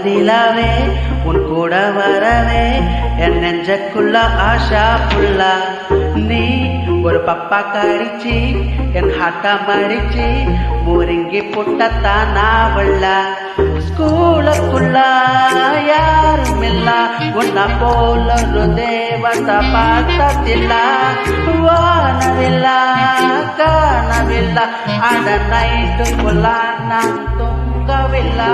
நிலாவே உன் கூட வரவே என் நெஞ்சக்குள்ள ஆஷா புல்லா நீ ஒரு பப்பா கடிச்சு என் ஹாட்டா மடிச்சு முருங்கி புட்டத்தான் நாவல்ல ஸ்கூலுக்குள்ள யாரும் இல்ல உன்ன போல ஒரு தேவத்தை பார்த்ததில்ல வானவில்ல காணவில்ல அட நைட்டுக்குள்ள நான் தூங்கவில்லை